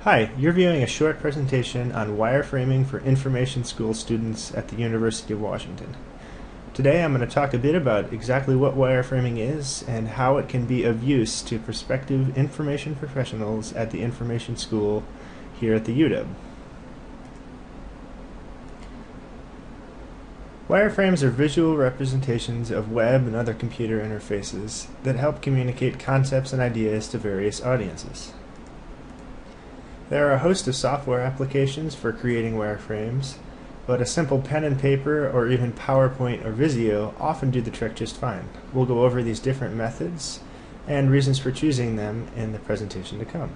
Hi, you're viewing a short presentation on wireframing for information school students at the University of Washington. Today I'm going to talk a bit about exactly what wireframing is and how it can be of use to prospective information professionals at the information school here at the UW. Wireframes are visual representations of web and other computer interfaces that help communicate concepts and ideas to various audiences. There are a host of software applications for creating wireframes, but a simple pen and paper or even PowerPoint or Visio often do the trick just fine. We'll go over these different methods and reasons for choosing them in the presentation to come.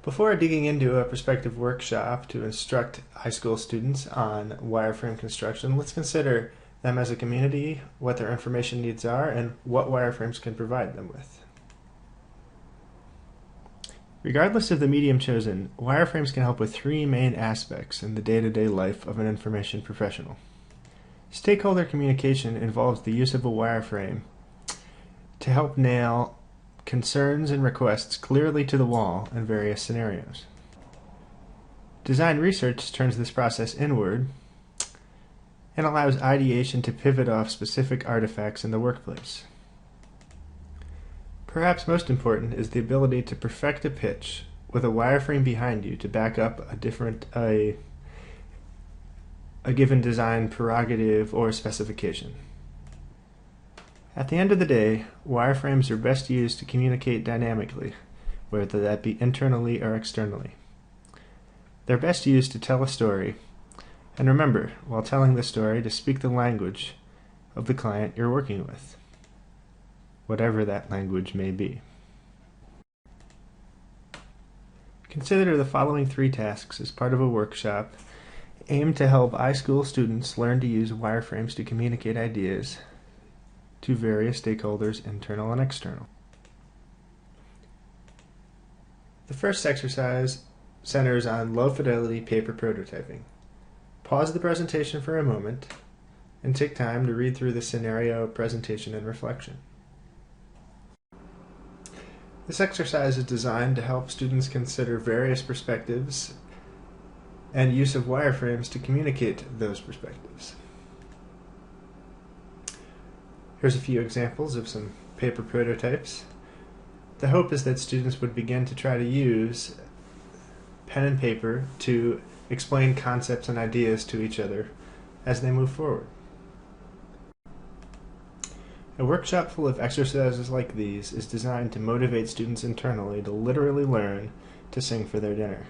Before digging into a prospective workshop to instruct high school students on wireframe construction, let's consider them as a community, what their information needs are, and what wireframes can provide them with. Regardless of the medium chosen, wireframes can help with three main aspects in the day-to-day life of an information professional. Stakeholder communication involves the use of a wireframe to help nail concerns and requests clearly to the wall in various scenarios. Design research turns this process inward and allows ideation to pivot off specific artifacts in the workplace. Perhaps most important is the ability to perfect a pitch with a wireframe behind you to back up a given design prerogative or specification. At the end of the day, wireframes are best used to communicate dynamically, whether that be internally or externally. They're best used to tell a story, and remember, while telling the story, to speak the language of the client you're working with, whatever that language may be. Consider the following three tasks as part of a workshop aimed to help iSchool students learn to use wireframes to communicate ideas to various stakeholders, internal and external. The first exercise centers on low-fidelity paper prototyping. Pause the presentation for a moment and take time to read through the scenario, presentation, and reflection. This exercise is designed to help students consider various perspectives and use of wireframes to communicate those perspectives. Here's a few examples of some paper prototypes. The hope is that students would begin to try to use pen and paper to explain concepts and ideas to each other as they move forward. A workshop full of exercises like these is designed to motivate students internally to literally learn to sing for their dinner.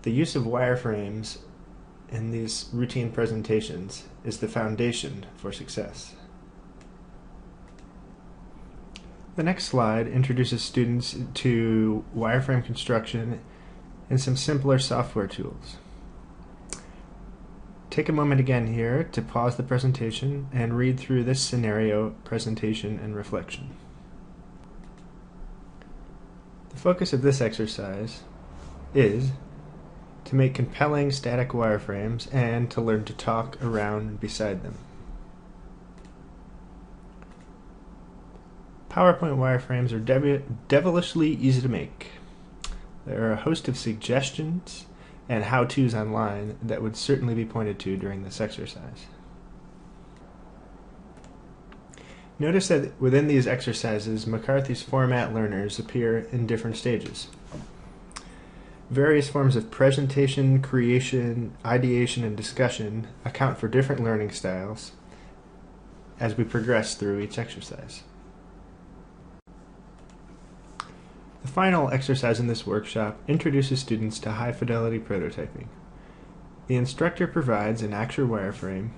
The use of wireframes in these routine presentations is the foundation for success. The next slide introduces students to wireframe construction and some simpler software tools. Take a moment again here to pause the presentation and read through this scenario, presentation, and reflection. The focus of this exercise is to make compelling static wireframes and to learn to talk around and beside them. PowerPoint wireframes are devilishly easy to make. There are a host of suggestions and how-tos online that would certainly be pointed to during this exercise. Notice that within these exercises, McCarthy's format learners appear in different stages. Various forms of presentation, creation, ideation, and discussion account for different learning styles as we progress through each exercise. The final exercise in this workshop introduces students to high-fidelity prototyping. The instructor provides an actual wireframe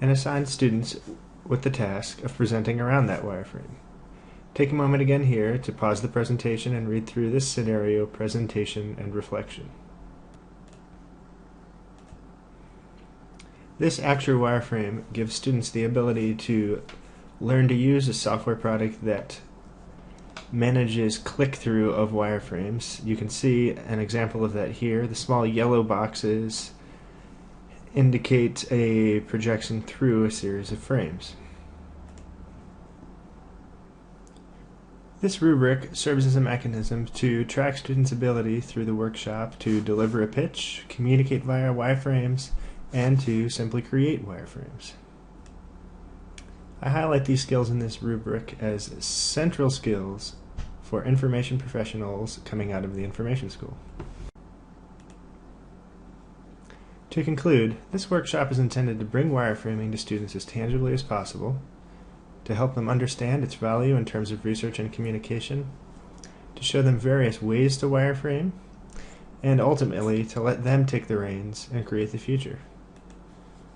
and assigns students with the task of presenting around that wireframe. Take a moment again here to pause the presentation and read through this scenario, presentation, and reflection. This actual wireframe gives students the ability to learn to use a software product that manages click-through of wireframes. You can see an example of that here. The small yellow boxes indicate a projection through a series of frames. This rubric serves as a mechanism to track students' ability through the workshop to deliver a pitch, communicate via wireframes, and to simply create wireframes. I highlight these skills in this rubric as central skills for information professionals coming out of the information school. To conclude, this workshop is intended to bring wireframing to students as tangibly as possible, to help them understand its value in terms of research and communication, to show them various ways to wireframe, and ultimately to let them take the reins and create the future.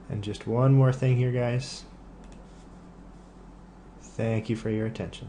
And just one more thing here, guys. Thank you for your attention.